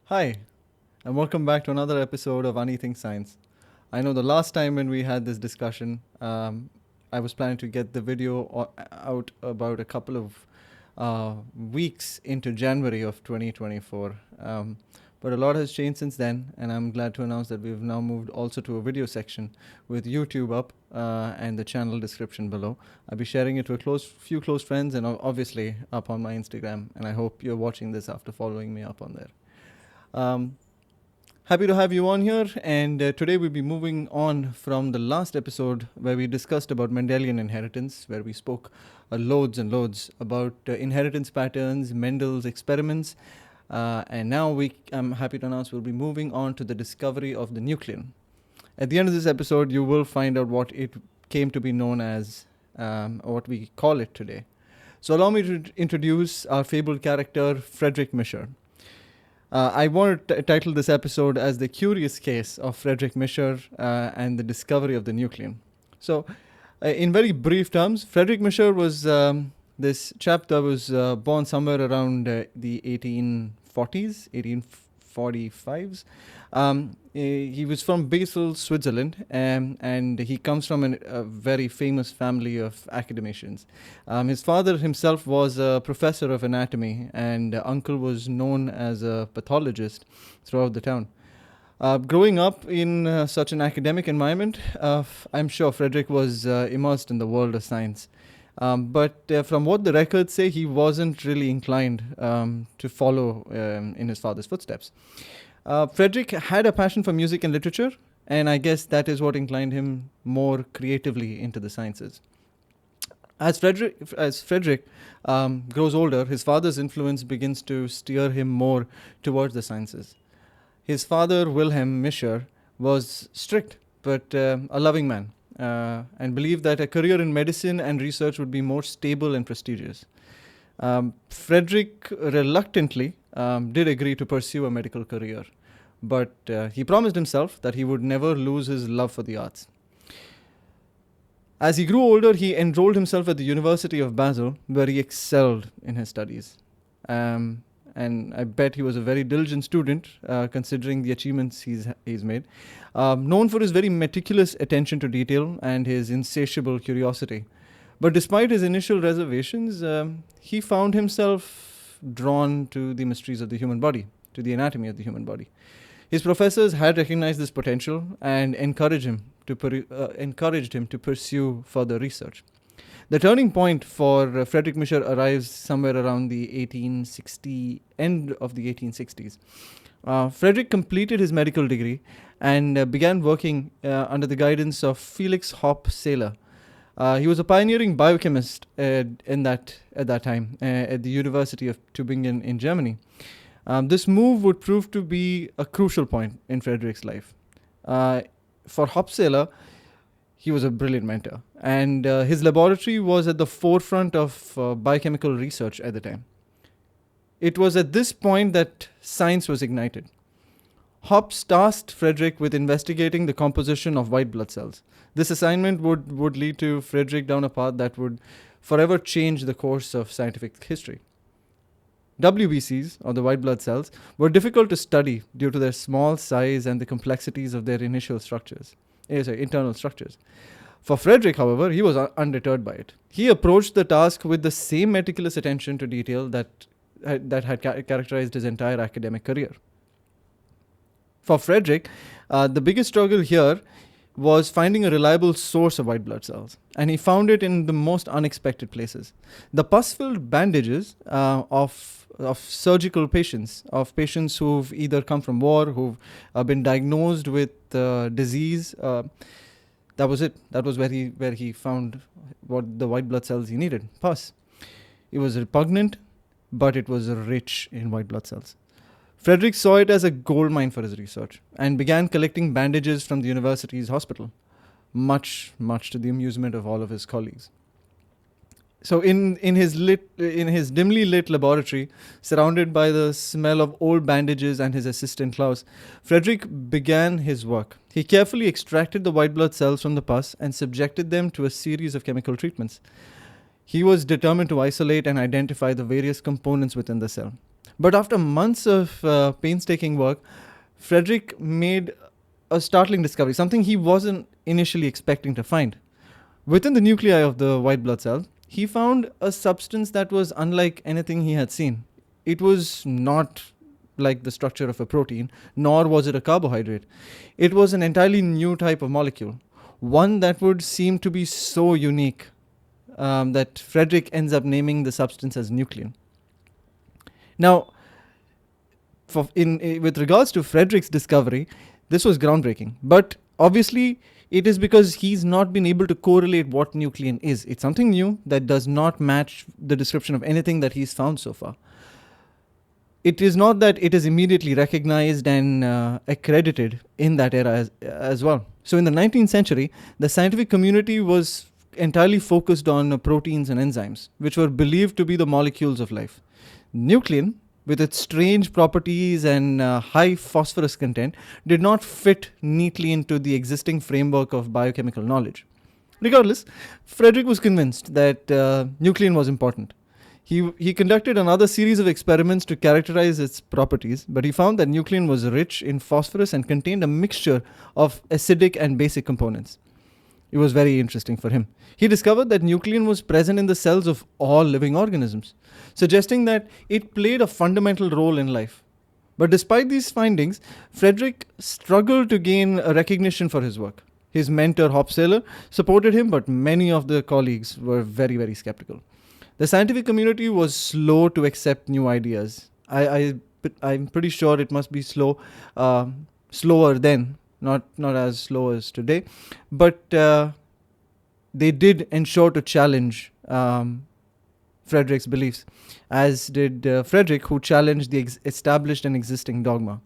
Hi, and welcome back to another episode of Anything Science. I know the last time when we had this discussion, I was planning to get the video out about a couple of weeks into January of 2024. But a lot has changed since then, and I'm glad to announce that we've now moved also to a video section with YouTube up and the channel description below. I'll be sharing it with few close friends and obviously up on my Instagram, and I hope you're watching this after following me up on there. Happy to have you on here, and today we'll be moving on from the last episode where we discussed about Mendelian inheritance, where we spoke loads and loads about inheritance patterns, Mendel's experiments, and now I'm happy to announce we'll be moving on to the discovery of the nuclein. At the end of this episode, you will find out what it came to be known as, or what we call it today. So allow me to introduce our fabled character, Friedrich Miescher. I want to title this episode as The Curious Case of Friedrich Miescher and the Discovery of the Nuclein. So, in very brief terms, Friedrich Miescher was this chap that was born somewhere around the 1840s, 1845s. He was from Basel, Switzerland, and he comes from a very famous family of academicians. His father himself was a professor of anatomy, and uncle was known as a pathologist throughout the town. Growing up in such an academic environment, I'm sure Friedrich was immersed in the world of science. But from what the records say, he wasn't really inclined to follow in his father's footsteps. Friedrich had a passion for music and literature, and I guess that is what inclined him more creatively into the sciences. As Friedrich grows older, his father's influence begins to steer him more towards the sciences. His father, Wilhelm Miescher, was strict but a loving man, and believed that a career in medicine and research would be more stable and prestigious. Friedrich reluctantly did agree to pursue a medical career, but he promised himself that he would never lose his love for the arts. As he grew older, he enrolled himself at the University of Basel, where he excelled in his studies. And I bet he was a very diligent student, considering the achievements he's made. Known for his very meticulous attention to detail and his insatiable curiosity. But despite his initial reservations, he found himself drawn to the mysteries of the human body, to the anatomy of the human body. His professors had recognized this potential and encouraged him to pursue further research. The turning point for Friedrich Miescher arrives somewhere around the end of the 1860s. Friedrich completed his medical degree and began working under the guidance of Felix Hoppe-Seyler. He was a pioneering biochemist at that time at the University of Tübingen in Germany. This move would prove to be a crucial point in Friedrich's life. For Hoppe-Seyler, he was a brilliant mentor, and his laboratory was at the forefront of biochemical research at the time. It was at this point that science was ignited. Hoppe tasked Friedrich with investigating the composition of white blood cells. This assignment would lead to Friedrich down a path that would forever change the course of scientific history. WBCs, or the white blood cells, were difficult to study due to their small size and the complexities of their internal structures. For Friedrich, however, he was undeterred by it. He approached the task with the same meticulous attention to detail that had characterized his entire academic career. For Friedrich, the biggest struggle here was finding a reliable source of white blood cells, and he found it in the most unexpected places. The pus-filled bandages of surgical patients, of patients who've either come from war, who've been diagnosed with disease, that was it. That was where he found what the white blood cells he needed, pus. It was repugnant, but it was rich in white blood cells. Friedrich saw it as a goldmine for his research and began collecting bandages from the university's hospital, much to the amusement of all of his colleagues. So in his dimly lit laboratory, surrounded by the smell of old bandages and his assistant Klaus, Friedrich began his work. He carefully extracted the white blood cells from the pus and subjected them to a series of chemical treatments. He was determined to isolate and identify the various components within the cell. But after months of painstaking work, Friedrich made a startling discovery, something he wasn't initially expecting to find. Within the nuclei of the white blood cell, he found a substance that was unlike anything he had seen. It was not like the structure of a protein, nor was it a carbohydrate. It was an entirely new type of molecule, one that would seem to be so unique that Friedrich ends up naming the substance as nuclein. Now, with regards to Friedrich's discovery, this was groundbreaking. But obviously, it is because he's not been able to correlate what nuclein is. It's something new that does not match the description of anything that he's found so far. It is not that it is immediately recognized and accredited in that era as well. So in the 19th century, the scientific community was entirely focused on proteins and enzymes, which were believed to be the molecules of life. Nuclein, with its strange properties and high phosphorus content, did not fit neatly into the existing framework of biochemical knowledge. Regardless, Friedrich was convinced that nuclein was important. He conducted another series of experiments to characterize its properties, but he found that nuclein was rich in phosphorus and contained a mixture of acidic and basic components. It was very interesting for him. He discovered that nuclein was present in the cells of all living organisms, suggesting that it played a fundamental role in life. But despite these findings, Friedrich struggled to gain a recognition for his work. His mentor, Hopseler, supported him, but many of the colleagues were very, very skeptical. The scientific community was slow to accept new ideas. I'm pretty sure it must be slower then, not as slow as today, but they did ensure to challenge Friedrich's beliefs, as did Friedrich, who challenged the established and existing dogma.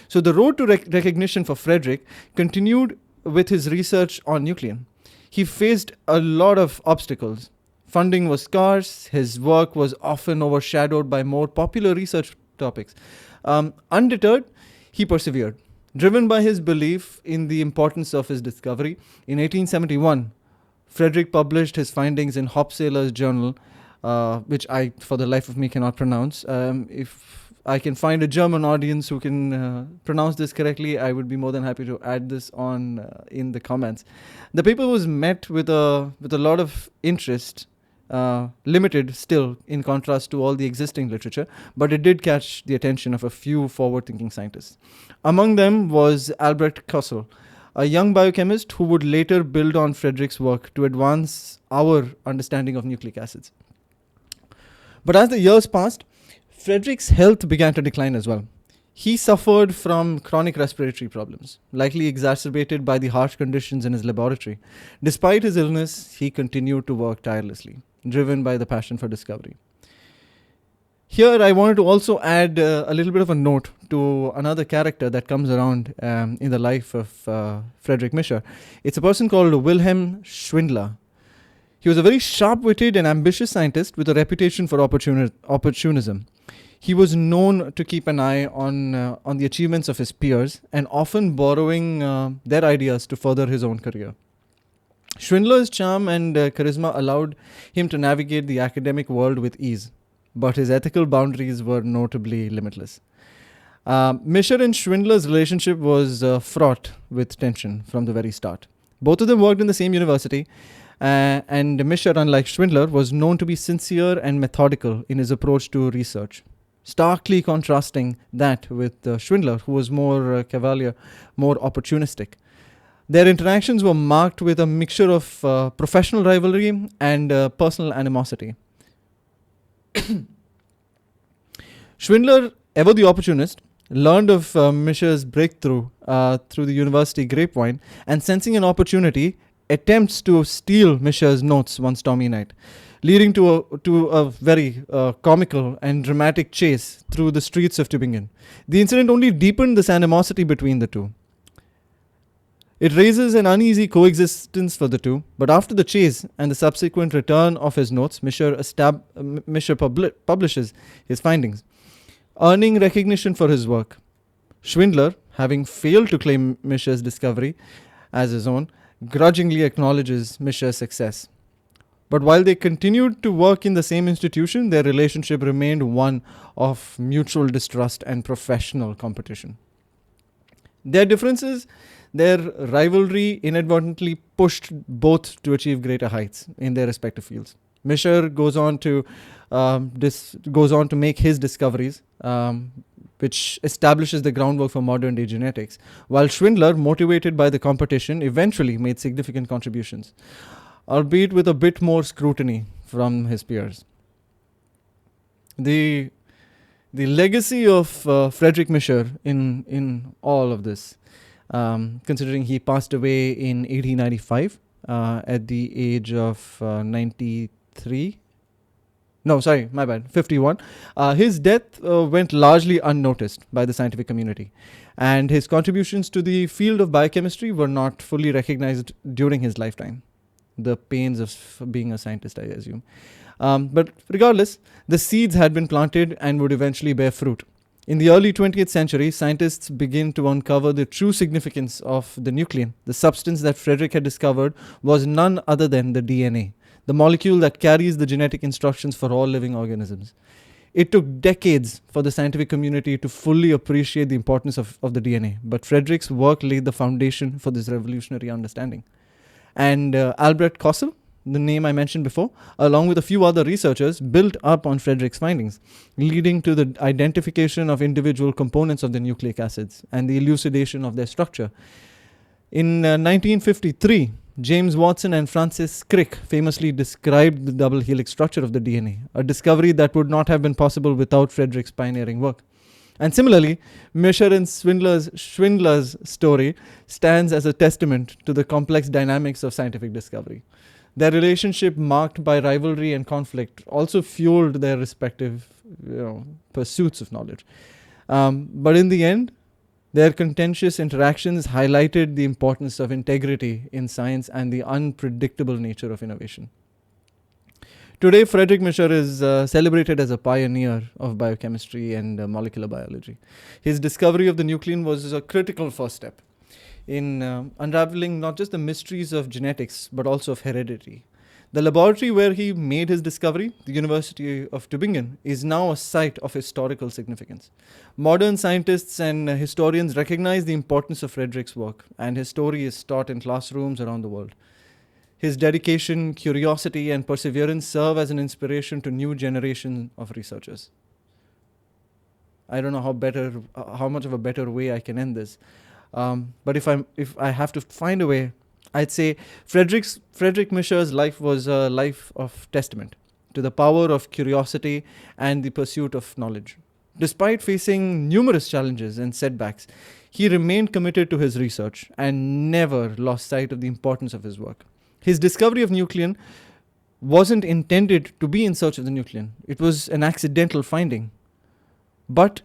So the road to recognition for Friedrich continued with his research on nuclein. He faced a lot of obstacles. Funding was scarce, his work was often overshadowed by more popular research topics. Undeterred, he persevered. Driven by his belief in the importance of his discovery, in 1871, Friedrich published his findings in Hopseler's journal, which I, for the life of me, cannot pronounce. If I can find a German audience who can pronounce this correctly, I would be more than happy to add this on in the comments. The paper was met with a lot of interest. Limited still in contrast to all the existing literature, but it did catch the attention of a few forward-thinking scientists. Among them was Albrecht Kossel, a young biochemist who would later build on Friedrich's work to advance our understanding of nucleic acids. But as the years passed, Friedrich's health began to decline as well. He suffered from chronic respiratory problems, likely exacerbated by the harsh conditions in his laboratory. Despite his illness, he continued to work tirelessly, driven by the passion for discovery. Here, I wanted to also add a little bit of a note to another character that comes around in the life of Friedrich Miescher. It's a person called Wilhelm Schwindler. He was a very sharp-witted and ambitious scientist with a reputation for opportunism. He was known to keep an eye on the achievements of his peers and often borrowing their ideas to further his own career. Schwindler's charm and charisma allowed him to navigate the academic world with ease, but his ethical boundaries were notably limitless. Miescher and Schwindler's relationship was fraught with tension from the very start. Both of them worked in the same university, and Miescher, unlike Schwindler, was known to be sincere and methodical in his approach to research, starkly contrasting that with Schwindler, who was more cavalier, more opportunistic. Their interactions were marked with a mixture of professional rivalry and personal animosity. Schwindler, ever the opportunist, learned of Miescher's breakthrough through the university grapevine, and sensing an opportunity, attempts to steal Miescher's notes one stormy night, leading to a very comical and dramatic chase through the streets of Tübingen. The incident only deepened this animosity between the two. It raises an uneasy coexistence for the two, but after the chase and the subsequent return of his notes, Miescher publishes his findings, earning recognition for his work. Schwindler, having failed to claim Miescher's discovery as his own, grudgingly acknowledges Miescher's success. But while they continued to work in the same institution, their relationship remained one of mutual distrust and professional competition. Their differences, their rivalry inadvertently pushed both to achieve greater heights in their respective fields. Miescher goes on to make his discoveries, which establishes the groundwork for modern day genetics, while Schwindler, motivated by the competition, eventually made significant contributions, albeit with a bit more scrutiny from his peers. The legacy of Friedrich Miescher in all of this, considering he passed away in 1895 at the age of 93. No, sorry, my bad, 51. His death went largely unnoticed by the scientific community, and his contributions to the field of biochemistry were not fully recognized during his lifetime. The pains of being a scientist, I assume. But regardless, the seeds had been planted and would eventually bear fruit. In the early 20th century, scientists began to uncover the true significance of the nuclein. The substance that Friedrich had discovered was none other than the DNA, the molecule that carries the genetic instructions for all living organisms. It took decades for the scientific community to fully appreciate the importance of the DNA, but Friedrich's work laid the foundation for this revolutionary understanding. And Albert Kossel, the name I mentioned before, along with a few other researchers, built up on Friedrich's findings, leading to the identification of individual components of the nucleic acids and the elucidation of their structure. In 1953, James Watson and Francis Crick famously described the double helix structure of the DNA, a discovery that would not have been possible without Friedrich's pioneering work. And similarly, Miescher and Schwindler's story stands as a testament to the complex dynamics of scientific discovery. Their relationship, marked by rivalry and conflict, also fueled their respective pursuits of knowledge. But in the end, their contentious interactions highlighted the importance of integrity in science and the unpredictable nature of innovation. Today, Friedrich Miescher is celebrated as a pioneer of biochemistry and molecular biology. His discovery of the nuclein was a critical first step in unraveling not just the mysteries of genetics, but also of heredity. The laboratory where he made his discovery, the University of Tübingen, is now a site of historical significance. Modern scientists and historians recognize the importance of Friedrich's work, and his story is taught in classrooms around the world. His dedication, curiosity, and perseverance serve as an inspiration to new generations of researchers. I don't know how much of a better way I can end this. But if I have to find a way, I'd say Friedrich Miescher's life was a life of testament to the power of curiosity and the pursuit of knowledge. Despite facing numerous challenges and setbacks, he remained committed to his research and never lost sight of the importance of his work. His discovery of nuclein wasn't intended to be in search of the nuclein. It was an accidental finding. But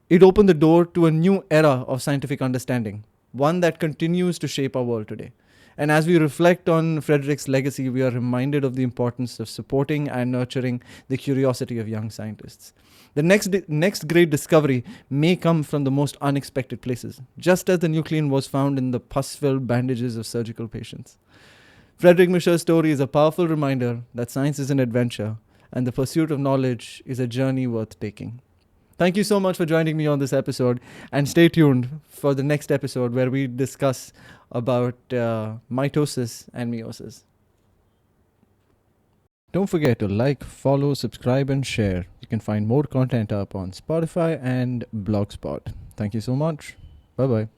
it opened the door to a new era of scientific understanding, one that continues to shape our world today. And as we reflect on Friedrich's legacy, we are reminded of the importance of supporting and nurturing the curiosity of young scientists. The next great discovery may come from the most unexpected places, just as the nuclein was found in the pus-filled bandages of surgical patients. Friedrich Miescher's story is a powerful reminder that science is an adventure, and the pursuit of knowledge is a journey worth taking. Thank you so much for joining me on this episode, and stay tuned for the next episode where we discuss about mitosis and meiosis. Don't forget to like, follow, subscribe, and share. You can find more content up on Spotify and Blogspot. Thank you so much. Bye-bye.